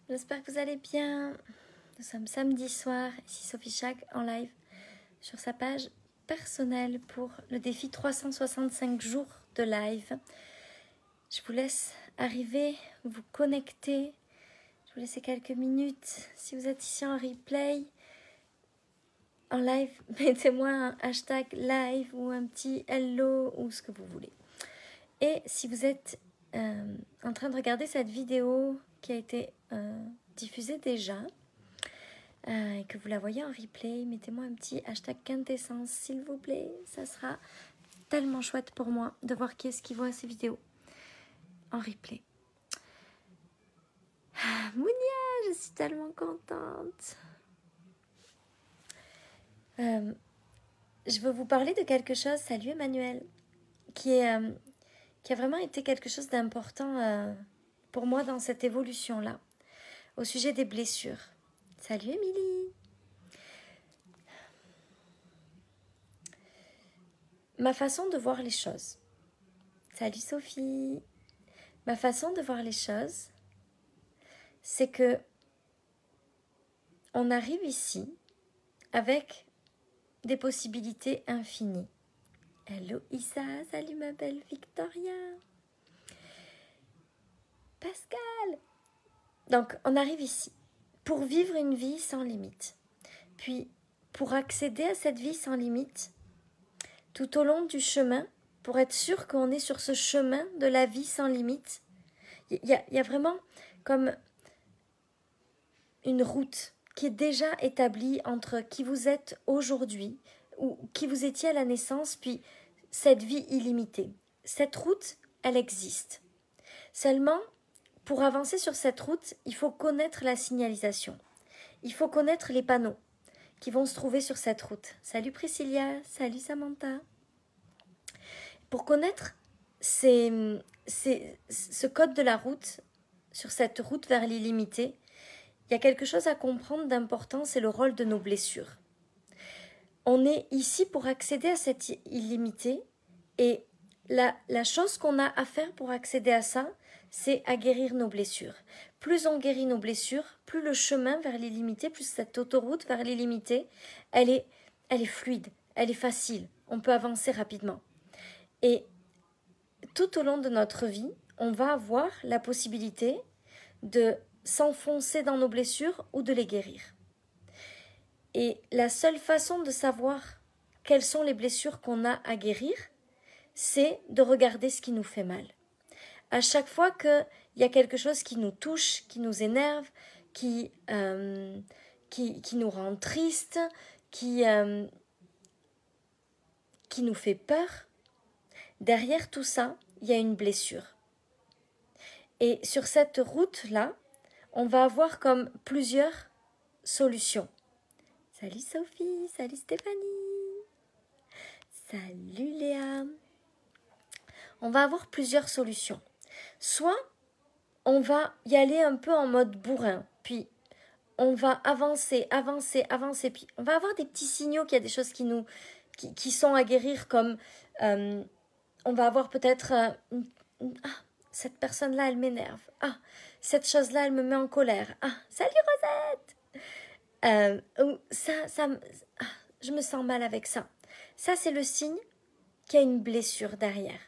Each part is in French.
j'espère que vous allez bien. Nous sommes samedi soir, ici Sophie Chak en live sur sa page personnelle pour le défi 365 jours de live. Je vous laisse arriver, vous connecter. Je vous laisse quelques minutes. Si vous êtes ici en replay, en live, mettez-moi un hashtag live ou un petit hello ou ce que vous voulez. Et si vous êtes en train de regarder cette vidéo qui a été diffusée déjà et que vous la voyez en replay, mettez-moi un petit hashtag quintessence s'il vous plaît. Ça sera tellement chouette pour moi de voir qui est-ce qui voit ces vidéos en replay. Mounia, je suis tellement contente. Je veux vous parler de quelque chose, salut Emmanuel, qui a vraiment été quelque chose d'important pour moi dans cette évolution-là, au sujet des blessures. Salut Émilie. Ma façon de voir les choses. Salut Sophie. Ma façon de voir les choses, c'est que on arrive ici avec des possibilités infinies. Hello Issa, salut ma belle Victoria. Pascal. Donc, on arrive ici pour vivre une vie sans limite. Puis, pour accéder à cette vie sans limite, tout au long du chemin, pour être sûr qu'on est sur ce chemin de la vie sans limite, il y a vraiment comme une route qui est déjà établie entre qui vous êtes aujourd'hui ou qui vous étiez à la naissance, puis cette vie illimitée. Cette route, elle existe. Seulement, pour avancer sur cette route, il faut connaître la signalisation. Il faut connaître les panneaux qui vont se trouver sur cette route. Salut Priscilla, salut Samantha. Pour connaître ce code de la route, sur cette route vers l'illimité, il y a quelque chose à comprendre d'important, c'est le rôle de nos blessures. On est ici pour accéder à cette illimité et la chose qu'on a à faire pour accéder à ça, c'est à guérir nos blessures. Plus on guérit nos blessures, plus le chemin vers l'illimité, plus cette autoroute vers l'illimité, elle est fluide, elle est facile, on peut avancer rapidement. Et tout au long de notre vie, on va avoir la possibilité de s'enfoncer dans nos blessures ou de les guérir. Et la seule façon de savoir quelles sont les blessures qu'on a à guérir, c'est de regarder ce qui nous fait mal. À chaque fois qu'il y a quelque chose qui nous touche, qui nous énerve, qui nous rend triste, qui nous fait peur, derrière tout ça, il y a une blessure. Et sur cette route-là, on va avoir comme plusieurs solutions. Salut Sophie, salut Stéphanie, salut Léa. On va avoir plusieurs solutions. Soit on va y aller un peu en mode bourrin, puis on va avancer, puis on va avoir des petits signaux qu'il y a des choses qui sont à guérir, comme on va avoir peut-être cette personne-là, elle m'énerve. Ah, cette chose-là, elle me met en colère. Ah, salut Rosette. Je me sens mal avec ça. Ça, c'est le signe qu'il y a une blessure derrière.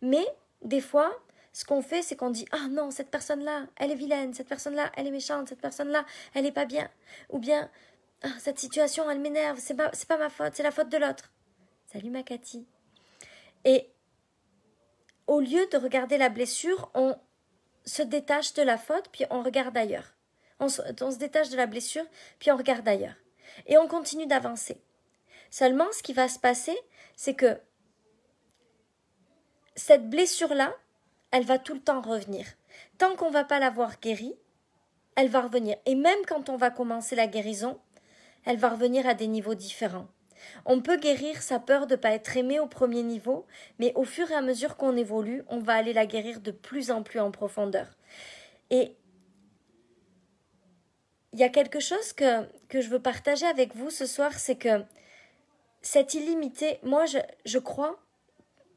Mais, des fois, ce qu'on fait, c'est qu'on dit « Ah non, cette personne-là, elle est vilaine, cette personne-là, elle est méchante, cette personne-là, elle est pas bien. » Ou bien « Cette situation, elle m'énerve, c'est pas ma faute, c'est la faute de l'autre. » Salut ma Cathy. Et au lieu de regarder la blessure, on se détache de la faute, puis on regarde ailleurs. On se détache de la blessure, puis on regarde ailleurs. Et on continue d'avancer. Seulement, ce qui va se passer, c'est que cette blessure-là, elle va tout le temps revenir. Tant qu'on ne va pas l'avoir guérie, elle va revenir. Et même quand on va commencer la guérison, elle va revenir à des niveaux différents. On peut guérir sa peur de ne pas être aimé au premier niveau, mais au fur et à mesure qu'on évolue, on va aller la guérir de plus en plus en profondeur. Et il y a quelque chose que je veux partager avec vous ce soir, c'est que cette illimité, moi je crois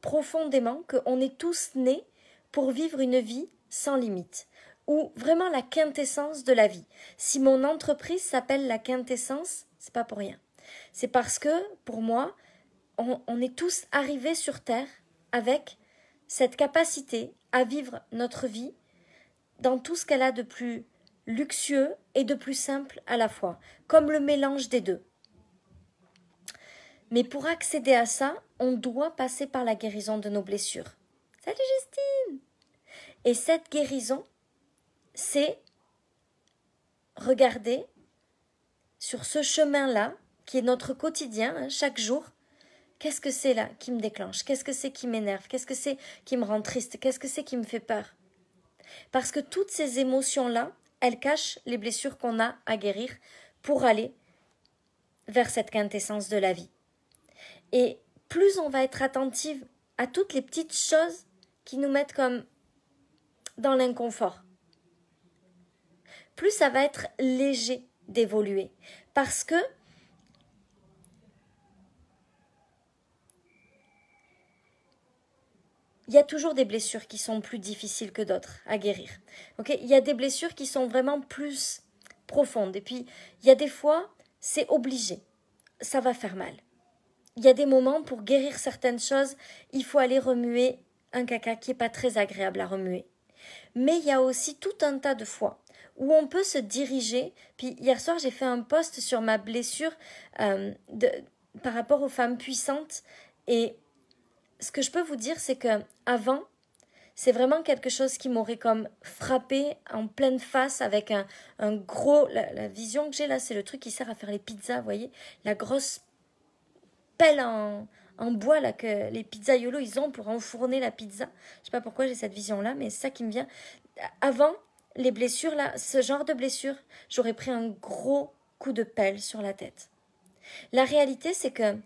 profondément qu'on est tous nés pour vivre une vie sans limite. ou vraiment la quintessence de la vie. Si mon entreprise s'appelle la quintessence, c'est pas pour rien. C'est parce que, pour moi, on est tous arrivés sur Terre avec cette capacité à vivre notre vie dans tout ce qu'elle a de plus luxueux et de plus simple à la fois, comme le mélange des deux. Mais pour accéder à ça, on doit passer par la guérison de nos blessures. Salut Justine! Et cette guérison, c'est regarder sur ce chemin-là, qui est notre quotidien, hein, chaque jour, qu'est-ce que c'est là qui me déclenche? Qu'est-ce que c'est qui m'énerve? Qu'est-ce que c'est qui me rend triste? Qu'est-ce que c'est qui me fait peur? Parce que toutes ces émotions-là, elles cachent les blessures qu'on a à guérir pour aller vers cette quintessence de la vie. Et plus on va être attentive à toutes les petites choses qui nous mettent comme dans l'inconfort, plus ça va être léger d'évoluer. Parce que il y a toujours des blessures qui sont plus difficiles que d'autres à guérir. Okay, il y a des blessures qui sont vraiment plus profondes. Et puis, il y a des fois, c'est obligé. Ça va faire mal. Il y a des moments, pour guérir certaines choses, il faut aller remuer un caca qui n'est pas très agréable à remuer. Mais il y a aussi tout un tas de fois où on peut se diriger. Puis hier soir, j'ai fait un post sur ma blessure par rapport aux femmes puissantes. Et ce que je peux vous dire, c'est que avant, c'est vraiment quelque chose qui m'aurait comme frappé en pleine face avec un gros... La vision que j'ai là, c'est le truc qui sert à faire les pizzas, vous voyez, la grosse pelle en bois là que les pizzaiolos ils ont pour enfourner la pizza. Je sais pas pourquoi j'ai cette vision-là, mais c'est ça qui me vient. Avant, les blessures là, ce genre de blessure, j'aurais pris un gros coup de pelle sur la tête. La réalité, c'est que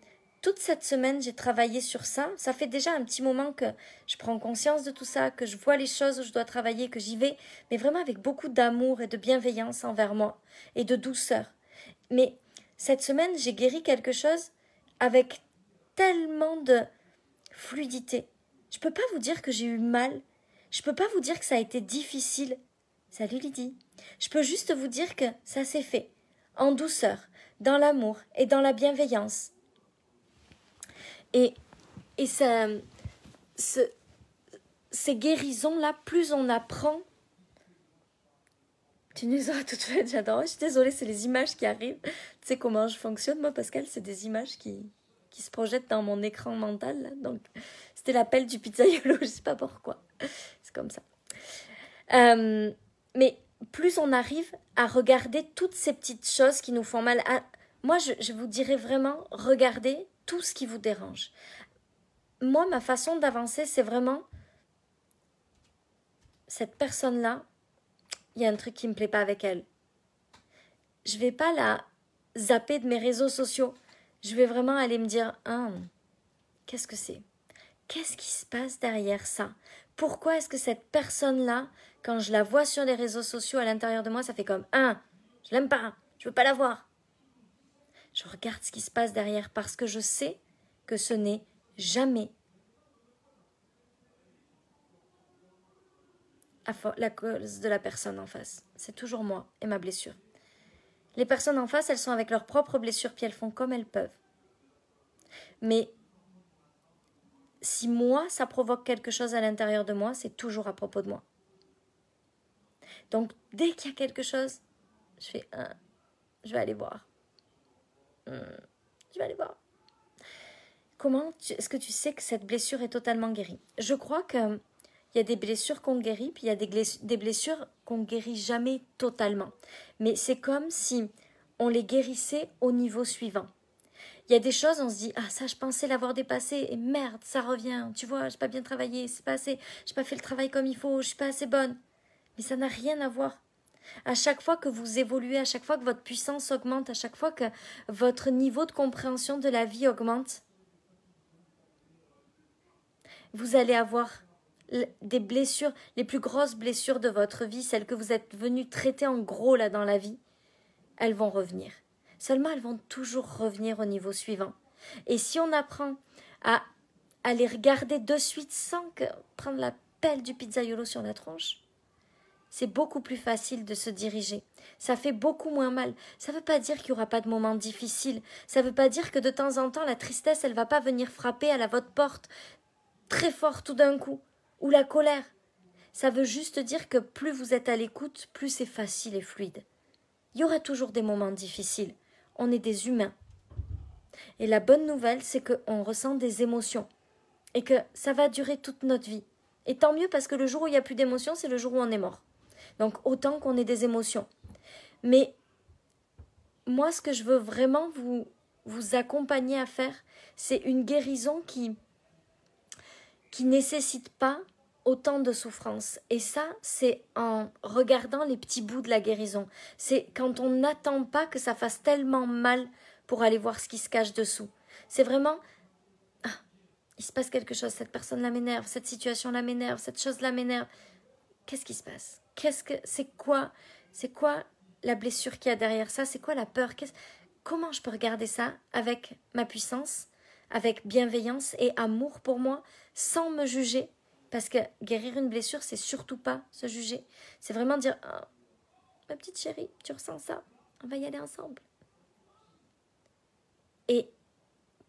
toute cette semaine, j'ai travaillé sur ça. Ça fait déjà un petit moment que je prends conscience de tout ça, que je vois les choses où je dois travailler, que j'y vais, mais vraiment avec beaucoup d'amour et de bienveillance envers moi et de douceur. Mais cette semaine, j'ai guéri quelque chose avec tellement de fluidité. Je peux pas vous dire que j'ai eu mal. Je peux pas vous dire que ça a été difficile. Salut Lydie. Je peux juste vous dire que ça s'est fait en douceur, dans l'amour et dans la bienveillance. Et ça, ces guérisons-là, plus on apprend... Tu nous auras toutes faites, j'adore. Je suis désolée, c'est les images qui arrivent. Tu sais comment je fonctionne, moi, Pascal, c'est des images qui se projettent dans mon écran mental. Là. Donc, c'était l'appel du pizzaiolo, je ne sais pas pourquoi. C'est comme ça. Mais plus on arrive à regarder toutes ces petites choses qui nous font mal... Moi, je vous dirais vraiment, regardez tout ce qui vous dérange. Moi, ma façon d'avancer, c'est vraiment... Cette personne-là, il y a un truc qui ne me plaît pas avec elle. Je ne vais pas la zapper de mes réseaux sociaux. Je vais vraiment aller me dire, qu'est-ce que c'est? Qu'est-ce qui se passe derrière ça? Pourquoi est-ce que cette personne-là, quand je la vois sur les réseaux sociaux à l'intérieur de moi, ça fait comme, je l'aime pas, je veux pas la voir. Je regarde ce qui se passe derrière parce que je sais que ce n'est jamais la cause de la personne en face. C'est toujours moi et ma blessure. Les personnes en face, elles sont avec leurs propres blessures, puis elles font comme elles peuvent. Mais si moi, ça provoque quelque chose à l'intérieur de moi, c'est toujours à propos de moi. Donc, dès qu'il y a quelque chose, je fais, je vais aller voir. Je vais aller voir. Est-ce que tu sais que cette blessure est totalement guérie? Je crois qu'il y a des blessures qu'on guérit, puis il y a des blessures qu'on guérit jamais totalement. Mais c'est comme si on les guérissait au niveau suivant. Il y a des choses, on se dit, ça je pensais l'avoir dépassé, et merde, ça revient, tu vois, j'ai pas bien travaillé, c'est pas assez, j'ai pas fait le travail comme il faut, je suis pas assez bonne. Mais ça n'a rien à voir. À chaque fois que vous évoluez, à chaque fois que votre puissance augmente, à chaque fois que votre niveau de compréhension de la vie augmente, vous allez avoir des blessures, les plus grosses blessures de votre vie, celles que vous êtes venu traiter en gros là dans la vie, elles vont revenir. Seulement, elles vont toujours revenir au niveau suivant. Et si on apprend à les regarder de suite sans prendre la pelle du pizzaiolo sur la tronche, c'est beaucoup plus facile de se diriger. Ça fait beaucoup moins mal. Ça ne veut pas dire qu'il n'y aura pas de moments difficiles. Ça ne veut pas dire que de temps en temps, la tristesse, elle ne va pas venir frapper à votre porte très fort tout d'un coup. Ou la colère. Ça veut juste dire que plus vous êtes à l'écoute, plus c'est facile et fluide. Il y aura toujours des moments difficiles. On est des humains. Et la bonne nouvelle, c'est qu'on ressent des émotions. Et que ça va durer toute notre vie. Et tant mieux parce que le jour où il n'y a plus d'émotions, c'est le jour où on est mort. Donc autant qu'on ait des émotions. Mais moi, ce que je veux vraiment vous accompagner à faire, c'est une guérison qui nécessite pas autant de souffrance. Et ça, c'est en regardant les petits bouts de la guérison. C'est quand on n'attend pas que ça fasse tellement mal pour aller voir ce qui se cache dessous. C'est vraiment... Ah, il se passe quelque chose, cette personne-là m'énerve, cette situation-là m'énerve, cette chose-là m'énerve. Qu'est-ce qui se passe? C'est quoi la blessure qu'il y a derrière ça? C'est quoi la peur? Comment je peux regarder ça avec ma puissance, avec bienveillance et amour pour moi, sans me juger? Parce que guérir une blessure, c'est surtout pas se juger. C'est vraiment dire oh, ma petite chérie, tu ressens ça, on va y aller ensemble. Et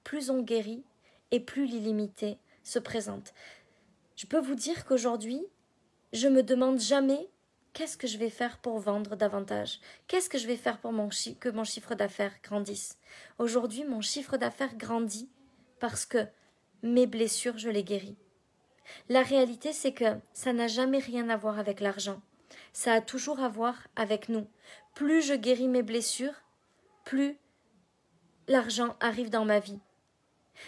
plus on guérit, et plus l'illimité se présente. Je peux vous dire qu'aujourd'hui, je me demande jamais qu'est-ce que je vais faire pour vendre davantage. Qu'est-ce que je vais faire pour que mon chiffre d'affaires grandisse. Aujourd'hui, mon chiffre d'affaires grandit parce que mes blessures, je les guéris. La réalité, c'est que ça n'a jamais rien à voir avec l'argent. Ça a toujours à voir avec nous. Plus je guéris mes blessures, plus l'argent arrive dans ma vie.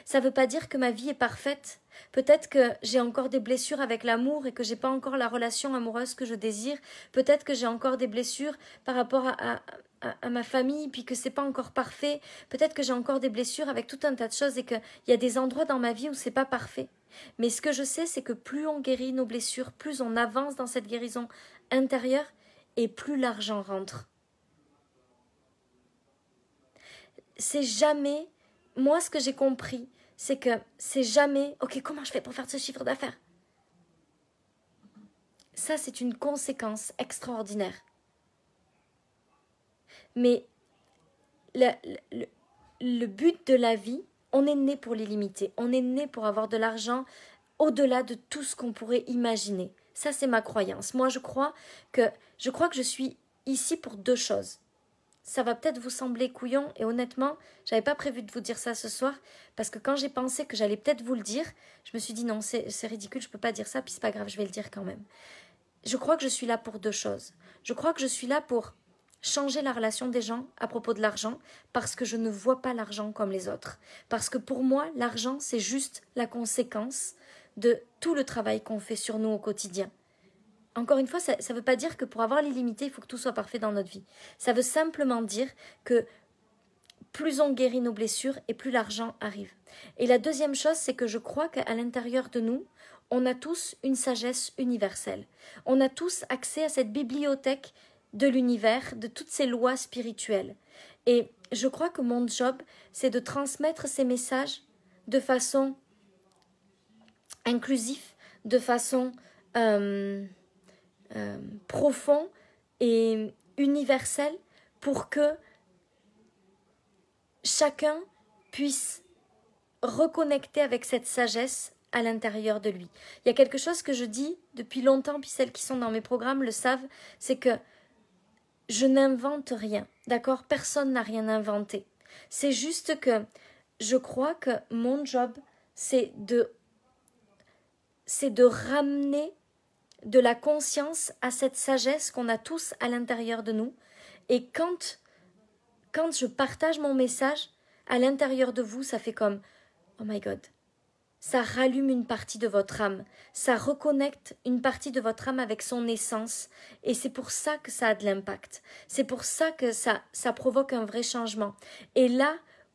Ça ne veut pas dire que ma vie est parfaite. Peut-être que j'ai encore des blessures avec l'amour et que j'ai pas encore la relation amoureuse que je désire. Peut-être que j'ai encore des blessures par rapport à ma famille, puis que c'est pas encore parfait. Peut-être que j'ai encore des blessures avec tout un tas de choses et qu'il y a des endroits dans ma vie où c'est pas parfait. Mais ce que je sais, c'est que plus on guérit nos blessures, plus on avance dans cette guérison intérieure et plus l'argent rentre. C'est jamais... Moi, ce que j'ai compris, c'est que c'est jamais « Ok, comment je fais pour faire ce chiffre d'affaires ?» Ça, c'est une conséquence extraordinaire. Mais le but de la vie, on est né pour l'illimité. On est né pour avoir de l'argent au-delà de tout ce qu'on pourrait imaginer. Ça, c'est ma croyance. Moi, je crois que je suis ici pour deux choses. Ça va peut-être vous sembler couillon et honnêtement, j'avais pas prévu de vous dire ça ce soir parce que quand j'ai pensé que j'allais peut-être vous le dire, je me suis dit non, c'est ridicule, je peux pas dire ça, puis c'est pas grave, je vais le dire quand même. Je crois que je suis là pour deux choses. Je crois que je suis là pour changer la relation des gens à propos de l'argent parce que je ne vois pas l'argent comme les autres. Parce que pour moi, l'argent, c'est juste la conséquence de tout le travail qu'on fait sur nous au quotidien. Encore une fois, ça ne veut pas dire que pour avoir l'illimité, il faut que tout soit parfait dans notre vie. Ça veut simplement dire que plus on guérit nos blessures et plus l'argent arrive. Et la deuxième chose, c'est que je crois qu'à l'intérieur de nous, on a tous une sagesse universelle. On a tous accès à cette bibliothèque de l'univers, de toutes ces lois spirituelles. Et je crois que mon job, c'est de transmettre ces messages de façon inclusive, de façon profond et universel pour que chacun puisse reconnecter avec cette sagesse à l'intérieur de lui. Il y a quelque chose que je dis depuis longtemps, puis celles qui sont dans mes programmes le savent, c'est que je n'invente rien, d'accord? Personne n'a rien inventé. C'est juste que je crois que mon job, c'est de ramener de la conscience à cette sagesse qu'on a tous à l'intérieur de nous. Et quand je partage mon message, à l'intérieur de vous, ça fait comme « Oh my God !» Ça rallume une partie de votre âme. Ça reconnecte une partie de votre âme avec son essence. Et c'est pour ça que ça a de l'impact. C'est pour ça que ça provoque un vrai changement. Et là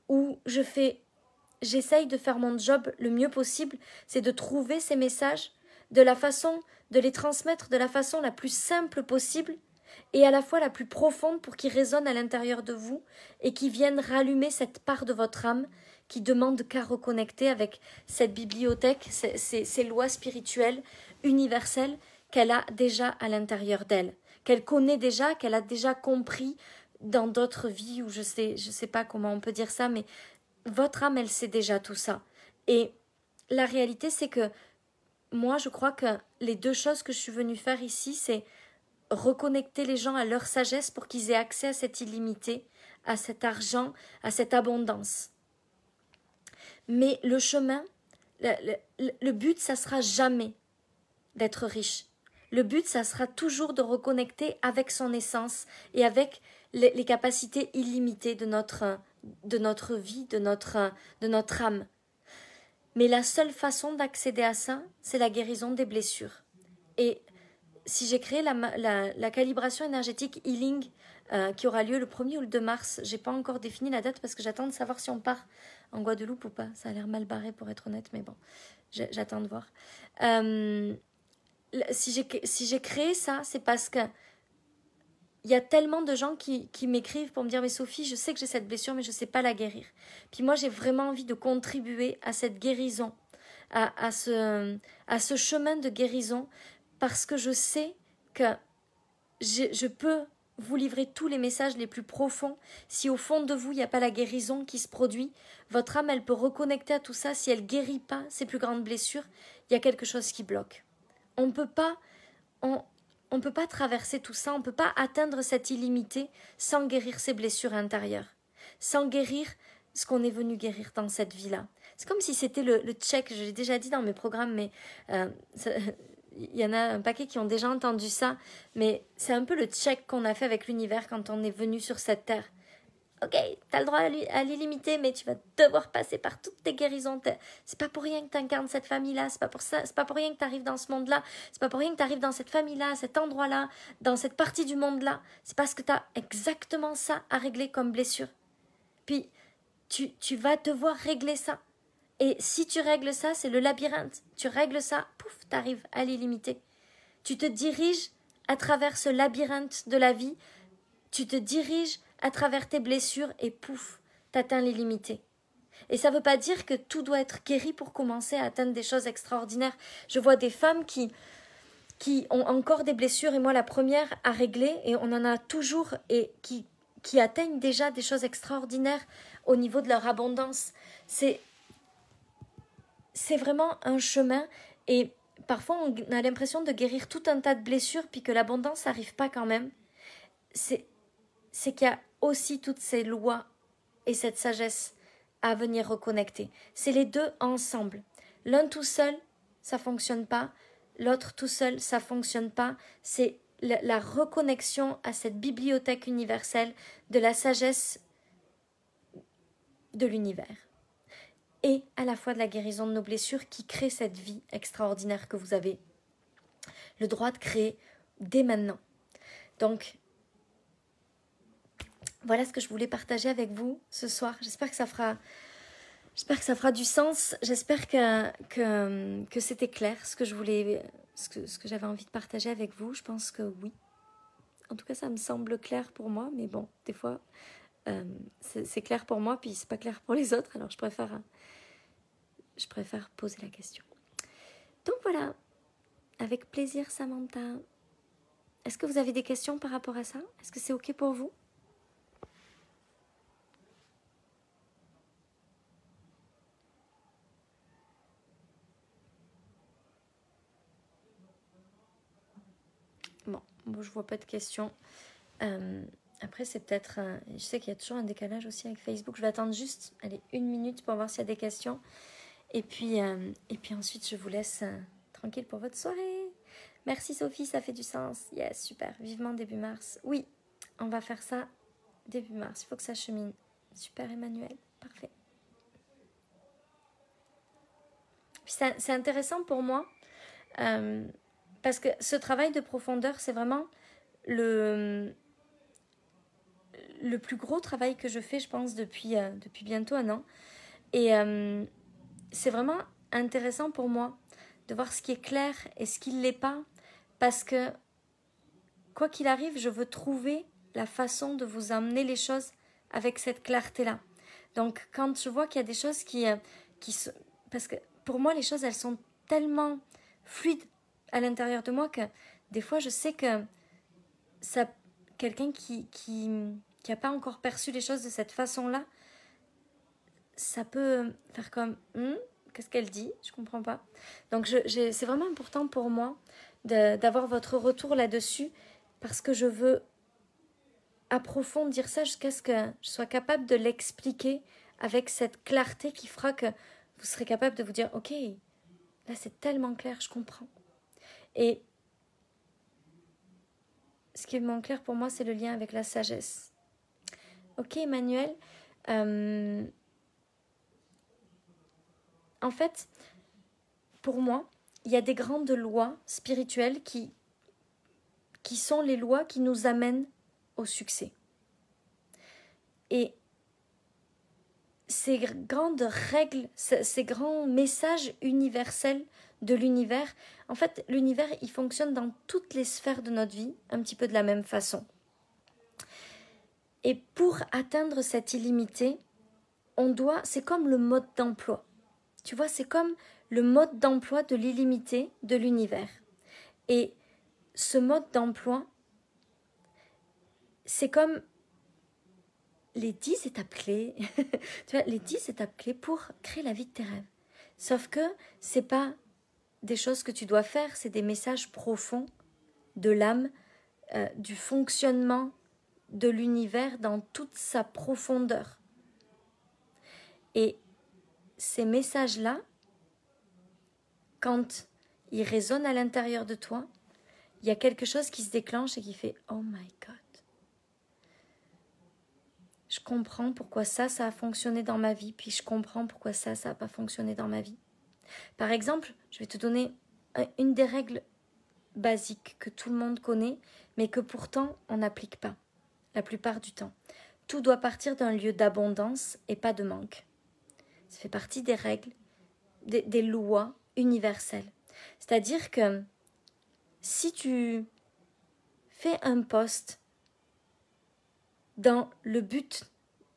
où j'essaye de faire mon job le mieux possible, c'est de trouver ces messages de les transmettre de la façon la plus simple possible et à la fois la plus profonde pour qu'ils résonnent à l'intérieur de vous et qui viennent rallumer cette part de votre âme qui demande qu'à reconnecter avec cette bibliothèque, ces lois spirituelles universelles qu'elle a déjà à l'intérieur d'elle, qu'elle connaît déjà, qu'elle a déjà compris dans d'autres vies, ou je sais pas comment on peut dire ça, mais votre âme, elle sait déjà tout ça. Et la réalité, c'est que moi, je crois que les deux choses que je suis venue faire ici, c'est reconnecter les gens à leur sagesse pour qu'ils aient accès à cette illimité, à cet argent, à cette abondance. Mais le chemin, le but, ça sera jamais d'être riche. Le but, ça sera toujours de reconnecter avec son essence et avec les capacités illimitées de notre vie, de notre âme. Mais la seule façon d'accéder à ça, c'est la guérison des blessures. Et si j'ai créé la calibration énergétique healing qui aura lieu le 1er ou le 2 mars, j'ai pas encore défini la date parce que j'attends de savoir si on part en Guadeloupe ou pas. Ça a l'air mal barré pour être honnête, mais bon, j'attends de voir. Si j'ai créé ça, c'est parce que il y a tellement de gens qui m'écrivent pour me dire « Mais Sophie, je sais que j'ai cette blessure, mais je ne sais pas la guérir. » Puis moi, j'ai vraiment envie de contribuer à cette guérison, à ce chemin de guérison, parce que je sais que je peux vous livrer tous les messages les plus profonds. Si au fond de vous, il n'y a pas la guérison qui se produit, votre âme, elle peut reconnecter à tout ça. Si elle ne guérit pas ses plus grandes blessures, il y a quelque chose qui bloque. On ne peut pas traverser tout ça, on ne peut pas atteindre cette illimité sans guérir ses blessures intérieures, sans guérir ce qu'on est venu guérir dans cette vie-là. C'est comme si c'était le check, je l'ai déjà dit dans mes programmes, mais il y en a un paquet qui ont déjà entendu ça, mais c'est un peu le check qu'on a fait avec l'univers quand on est venu sur cette terre. Ok, t'as le droit à l'illimité, mais tu vas devoir passer par toutes tes guérisons. C'est pas pour rien que t'incarnes cette famille-là, c'est pas pour rien que t'arrives dans ce monde-là, c'est pas pour rien que t'arrives dans cette famille-là, cet endroit-là, dans cette partie du monde-là. C'est parce que t'as exactement ça à régler comme blessure. Puis, tu vas devoir régler ça. Et si tu règles ça, c'est le labyrinthe. Tu règles ça, pouf, t'arrives à l'illimité. Tu te diriges à travers ce labyrinthe de la vie, tu te diriges à travers tes blessures et pouf, t'atteins l'illimité. Et ça ne veut pas dire que tout doit être guéri pour commencer à atteindre des choses extraordinaires. Je vois des femmes qui ont encore des blessures, et moi la première à régler, et on en a toujours, et qui atteignent déjà des choses extraordinaires au niveau de leur abondance. C'est vraiment un chemin, et parfois on a l'impression de guérir tout un tas de blessures, puis que l'abondance n'arrive pas quand même. C'est qu'il y a aussi toutes ces lois et cette sagesse à venir reconnecter. C'est les deux ensemble. L'un tout seul, ça ne fonctionne pas. L'autre tout seul, ça ne fonctionne pas. C'est la reconnexion à cette bibliothèque universelle de la sagesse de l'univers. Et à la fois de la guérison de nos blessures qui crée cette vie extraordinaire que vous avez le droit de créer dès maintenant. Donc, voilà ce que je voulais partager avec vous ce soir. J'espère que ça fera du sens. J'espère que c'était clair ce que j'avais envie de partager avec vous. Je pense que oui. En tout cas, ça me semble clair pour moi. Mais bon, des fois, c'est clair pour moi, puis c'est pas clair pour les autres. Alors, je préfère poser la question. Donc voilà, avec plaisir, Samantha. Est-ce que vous avez des questions par rapport à ça? Est-ce que c'est OK pour vous? Bon, je vois pas de questions. Après, c'est peut-être... je sais qu'il y a toujours un décalage aussi avec Facebook. Je vais attendre juste 1 minute pour voir s'il y a des questions. Et puis ensuite, je vous laisse tranquille pour votre soirée. Merci Sophie, ça fait du sens. Yes, super. Vivement début mars. Oui, on va faire ça début mars. Il faut que ça chemine. Super Emmanuel, parfait. Puis c'est intéressant pour moi... parce que ce travail de profondeur, c'est vraiment le plus gros travail que je fais, je pense, depuis bientôt 1 an. Et c'est vraiment intéressant pour moi de voir ce qui est clair et ce qui ne l'est pas. Parce que, quoi qu'il arrive, je veux trouver la façon de vous amener les choses avec cette clarté-là. Donc, quand je vois qu'il y a des choses qui parce que pour moi, les choses, elles sont tellement fluides. à l'intérieur de moi que des fois, je sais que ça, quelqu'un qui a pas encore perçu les choses de cette façon-là, ça peut faire comme qu'est-ce qu'elle dit? Je comprends pas. Donc c'est vraiment important pour moi d'avoir votre retour là-dessus parce que je veux approfondir ça jusqu'à ce que je sois capable de l'expliquer avec cette clarté qui fera que vous serez capable de vous dire ok, là c'est tellement clair, je comprends. Et ce qui est vraiment clair pour moi, c'est le lien avec la sagesse. Ok Emmanuel, en fait, pour moi, il y a des grandes lois spirituelles qui sont les lois qui nous amènent au succès. Et ces grandes règles, ces grands messages universels de l'univers, en fait, l'univers, il fonctionne dans toutes les sphères de notre vie, un petit peu de la même façon. Et pour atteindre cette illimité, c'est comme le mode d'emploi. Tu vois, c'est comme le mode d'emploi de l'illimité de l'univers. Et ce mode d'emploi, c'est comme les 10 étapes clés, tu vois, les 10 étapes clés pour créer la vie de tes rêves. Sauf que c'est pas des choses que tu dois faire, c'est des messages profonds de l'âme, du fonctionnement de l'univers dans toute sa profondeur. Et ces messages-là, quand ils résonnent à l'intérieur de toi, il y a quelque chose qui se déclenche et qui fait « Oh my God !» Je comprends pourquoi ça a fonctionné dans ma vie, puis je comprends pourquoi ça n'a pas fonctionné dans ma vie. Par exemple, je vais te donner une des règles basiques que tout le monde connaît, mais que pourtant on n'applique pas, la plupart du temps. Tout doit partir d'un lieu d'abondance et pas de manque. Ça fait partie des règles, des lois universelles. C'est-à-dire que si tu fais un post dans le but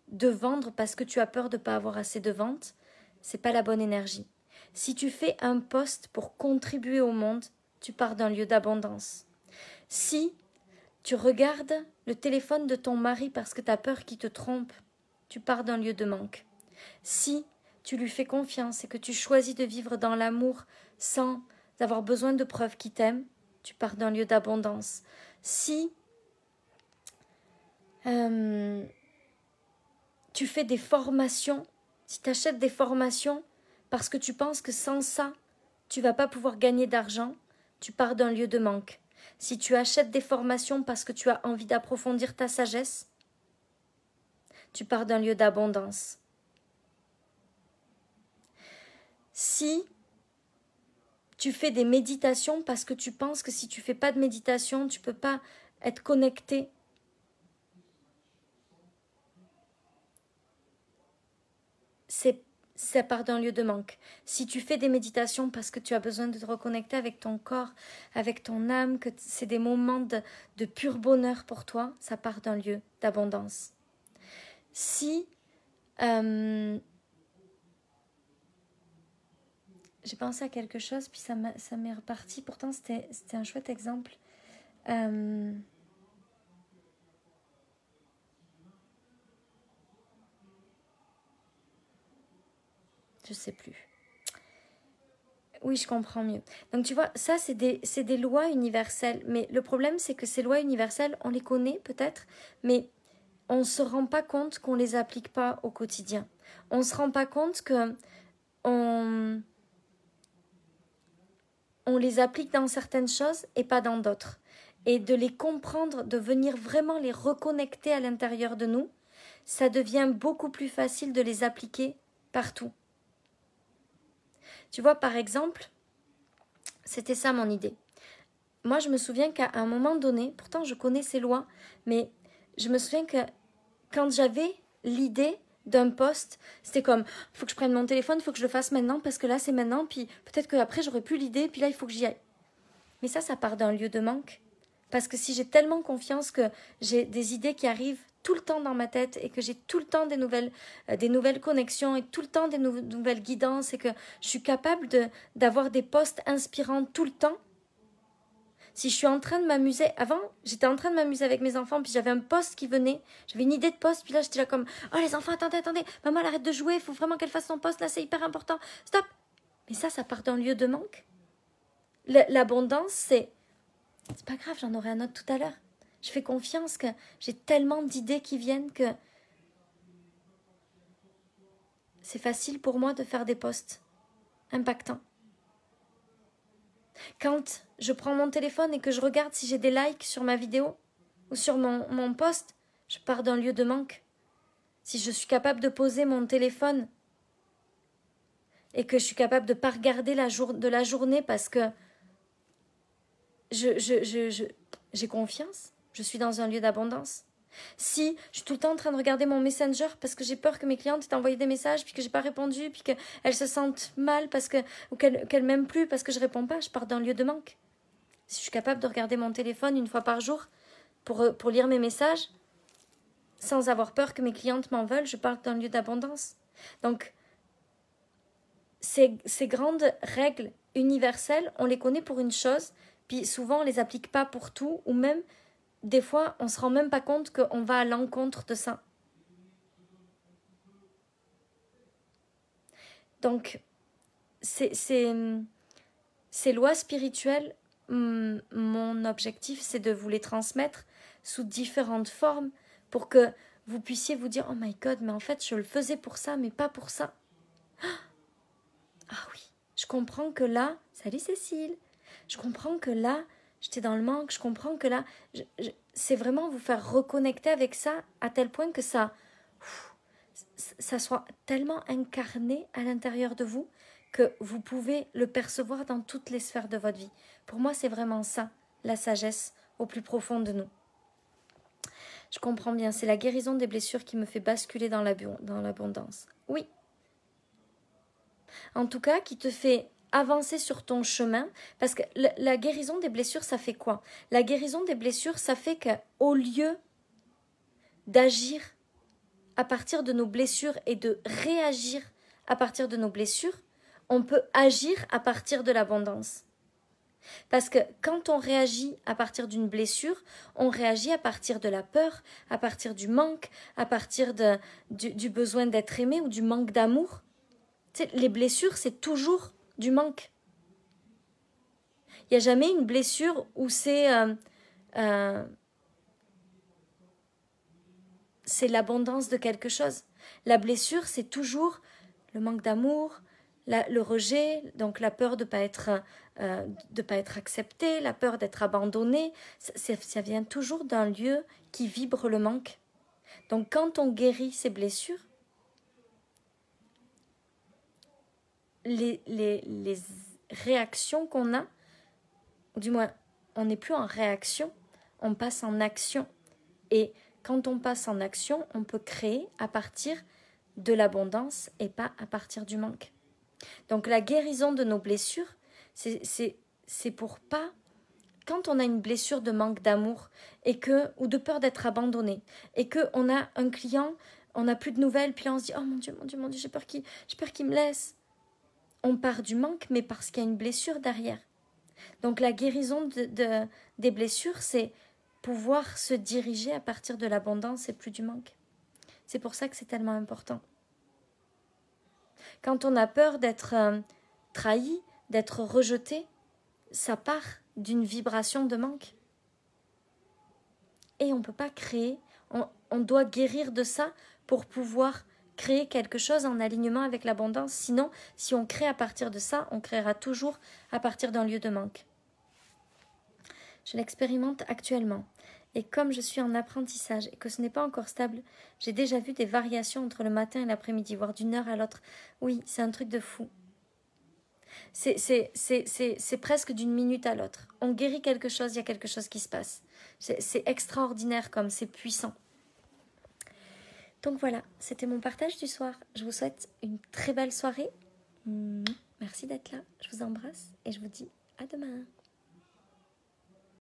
de vendre parce que tu as peur de ne pas avoir assez de ventes, c'est pas la bonne énergie. Si tu fais un post pour contribuer au monde, tu pars d'un lieu d'abondance. Si tu regardes le téléphone de ton mari parce que tu as peur qu'il te trompe, tu pars d'un lieu de manque. Si tu lui fais confiance et que tu choisis de vivre dans l'amour sans avoir besoin de preuves qu'il t'aime, tu pars d'un lieu d'abondance. Si tu fais des formations, si tu achètes des formations parce que tu penses que sans ça, tu ne vas pas pouvoir gagner d'argent, tu pars d'un lieu de manque. Si tu achètes des formations parce que tu as envie d'approfondir ta sagesse, tu pars d'un lieu d'abondance. Si tu fais des méditations parce que tu penses que si tu ne fais pas de méditation, tu ne peux pas être connecté, ça part d'un lieu de manque. Si tu fais des méditations parce que tu as besoin de te reconnecter avec ton corps, avec ton âme, que c'est des moments de pur bonheur pour toi, ça part d'un lieu d'abondance. Si j'ai pensé à quelque chose, puis ça m'est reparti, pourtant c'était un chouette exemple. Je sais plus. Oui, je comprends mieux. Donc tu vois, ça c'est des lois universelles. Mais le problème, c'est que ces lois universelles, on les connaît peut-être, mais on ne se rend pas compte qu'on ne les applique pas au quotidien. On ne se rend pas compte que on les applique dans certaines choses et pas dans d'autres. Et de les comprendre, de venir vraiment les reconnecter à l'intérieur de nous, ça devient beaucoup plus facile de les appliquer partout. Tu vois, par exemple, c'était ça mon idée. Moi, je me souviens qu'à un moment donné, pourtant je connais ces lois, mais je me souviens que quand j'avais l'idée d'un post, c'était comme, faut que je prenne mon téléphone, faut que je le fasse maintenant, parce que là c'est maintenant, puis peut-être qu'après j'aurai plus l'idée, puis là il faut que j'y aille. Mais ça part d'un lieu de manque. Parce que si j'ai tellement confiance que j'ai des idées qui arrivent tout le temps dans ma tête et que j'ai tout le temps des nouvelles connexions et tout le temps des nouvelles guidances et que je suis capable d'avoir des posts inspirants tout le temps, Si je suis en train de m'amuser, avant, j'étais en train de m'amuser avec mes enfants, puis j'avais un poste qui venait, j'avais une idée de poste, puis là, j'étais là comme, oh les enfants, attendez, maman, elle arrête de jouer, il faut vraiment qu'elle fasse son poste, là, c'est hyper important, stop. Mais ça part d'un lieu de manque. L'abondance, c'est pas grave, j'en aurai un autre tout à l'heure. Je fais confiance que j'ai tellement d'idées qui viennent que c'est facile pour moi de faire des posts impactants. Quand je prends mon téléphone et que je regarde si j'ai des likes sur ma vidéo ou sur mon post, je pars d'un lieu de manque. Si je suis capable de poser mon téléphone et que je suis capable de ne pas regarder de la journée parce que j'ai confiance, je suis dans un lieu d'abondance. Si je suis tout le temps en train de regarder mon Messenger parce que j'ai peur que mes clientes aient envoyé des messages puis que j'ai pas répondu puis qu'elles se sentent mal ou qu'elles m'aiment plus parce que je réponds pas, je pars d'un lieu de manque. Si je suis capable de regarder mon téléphone une fois par jour pour lire mes messages sans avoir peur que mes clientes m'en veulent, je pars d'un lieu d'abondance. Donc ces grandes règles universelles, on les connaît pour une chose, puis souvent on les applique pas pour tout, ou même des fois, on ne se rend même pas compte qu'on va à l'encontre de ça. Donc, ces lois spirituelles, mon objectif, c'est de vous les transmettre sous différentes formes pour que vous puissiez vous dire « Oh my God, mais en fait, je le faisais pour ça, mais pas pour ça. » Ah oui, je comprends que là, salut Cécile, je comprends que là, j'étais dans le manque, je comprends que là, c'est vraiment vous faire reconnecter avec ça à tel point que ça soit tellement incarné à l'intérieur de vous que vous pouvez le percevoir dans toutes les sphères de votre vie. Pour moi, c'est vraiment ça, la sagesse au plus profond de nous. Je comprends bien, c'est la guérison des blessures qui me fait basculer dans l'abondance. Oui. En tout cas, qui te fait avancer sur ton chemin, parce que la guérison des blessures, ça fait quoi? La guérison des blessures, ça fait qu'au lieu d'agir à partir de nos blessures et de réagir à partir de nos blessures, on peut agir à partir de l'abondance. Parce que quand on réagit à partir d'une blessure, on réagit à partir de la peur, à partir du manque, à partir du besoin d'être aimé ou du manque d'amour. Tu sais, les blessures, c'est toujours du manque. Il n'y a jamais une blessure où c'est l'abondance de quelque chose. La blessure, c'est toujours le manque d'amour, le rejet, donc la peur de pas être accepté, la peur d'être abandonné. Ça vient toujours d'un lieu qui vibre le manque. Donc quand on guérit ces blessures, les réactions qu'on a, ou du moins on n'est plus en réaction, on passe en action. Et quand on passe en action, on peut créer à partir de l'abondance et pas à partir du manque. Donc la guérison de nos blessures, c'est pour pas, quand on a une blessure de manque d'amour ou de peur d'être abandonné, et qu'on a un client, on n'a plus de nouvelles, puis là on se dit « Oh mon Dieu, j'ai peur qu'il me laisse ». On part du manque, mais parce qu'il y a une blessure derrière. Donc la guérison des blessures, c'est pouvoir se diriger à partir de l'abondance et plus du manque. C'est pour ça que c'est tellement important. Quand on a peur d'être trahi, d'être rejeté, ça part d'une vibration de manque. Et on ne peut pas créer, on doit guérir de ça pour pouvoir créer quelque chose en alignement avec l'abondance. Sinon, si on crée à partir de ça, on créera toujours à partir d'un lieu de manque. Je l'expérimente actuellement. Et comme je suis en apprentissage et que ce n'est pas encore stable, j'ai déjà vu des variations entre le matin et l'après-midi, voire d'une heure à l'autre. Oui, c'est un truc de fou. C'est presque d'une minute à l'autre. On guérit quelque chose, il y a quelque chose qui se passe. C'est extraordinaire comme c'est puissant. Donc voilà, c'était mon partage du soir. Je vous souhaite une très belle soirée. Merci d'être là. Je vous embrasse et je vous dis à demain.